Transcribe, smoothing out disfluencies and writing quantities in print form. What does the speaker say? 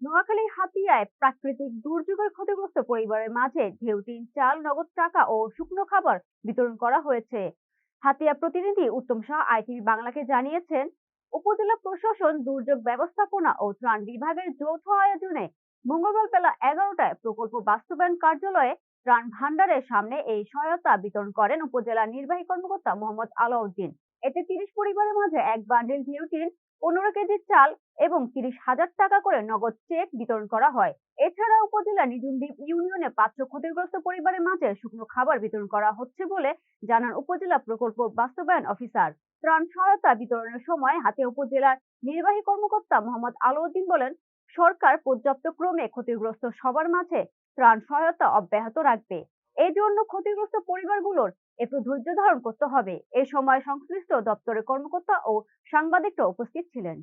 নোয়াখালী হাতিয়ায় প্রাকৃতিক দুর্যোগের ক্ষতিগ্রস্ত পরিবারের মাঝে ঢেউটিন চাল, নগদ টাকা ও শুকনো খাবার বিতরণ করা হয়েছে। হাতিয়া প্রতিনিধি উত্তম শাহ আইটিভি বাংলাকে জানিয়েছেন, উপজেলা প্রশাসন, দুর্যোগ ব্যবস্থাপনা ও ত্রাণ বিভাগের যৌথ আয়োজনে মঙ্গলবার বেলা 11টায় প্রকল্প বাস্তবায়ন কার্যালয়ে ত্রাণ ভান্ডারের সামনে এই সহায়তা বিতরণ করেন উপজেলা নির্বাহী কর্মকর্তা মোহাম্মদ আলাউদ্দিন। এতে 30 পরিবারের মাঝে এক বান্ডিল ঢেউটিন, 15 কেজি চাল এবং 30,000 টাকা করে নগদ চেক বিতরণ করা হয়। এছাড়া উপজেলা নিজুমদ্বীপ ইউনিয়নে 500 ক্ষতিগ্রস্ত পরিবারের মাঝে শুকনো খাবার বিতরণ করা হচ্ছে বলে জানান উপজেলা প্রকল্প বাস্তবায়ন অফিসার। ত্রাণ সহায়তা বিতরণের সময় হাতিয়া উপজেলার নির্বাহী কর্মকর্তা মোহাম্মদ আলাউদ্দিন বলেন, সরকার পর্যাপ্ত ক্রমে ক্ষতিগ্রস্ত সবার মাঝে ত্রাণ সহায়তা অব্যাহত রাখবে। এই জন্য ক্ষতিগ্রস্ত পরিবারগুলোর একটু ধৈর্য ধারণ করতে হবে। এ সময় সংশ্লিষ্ট দপ্তরের কর্মকর্তা ও সাংবাদিকরা উপস্থিত ছিলেন।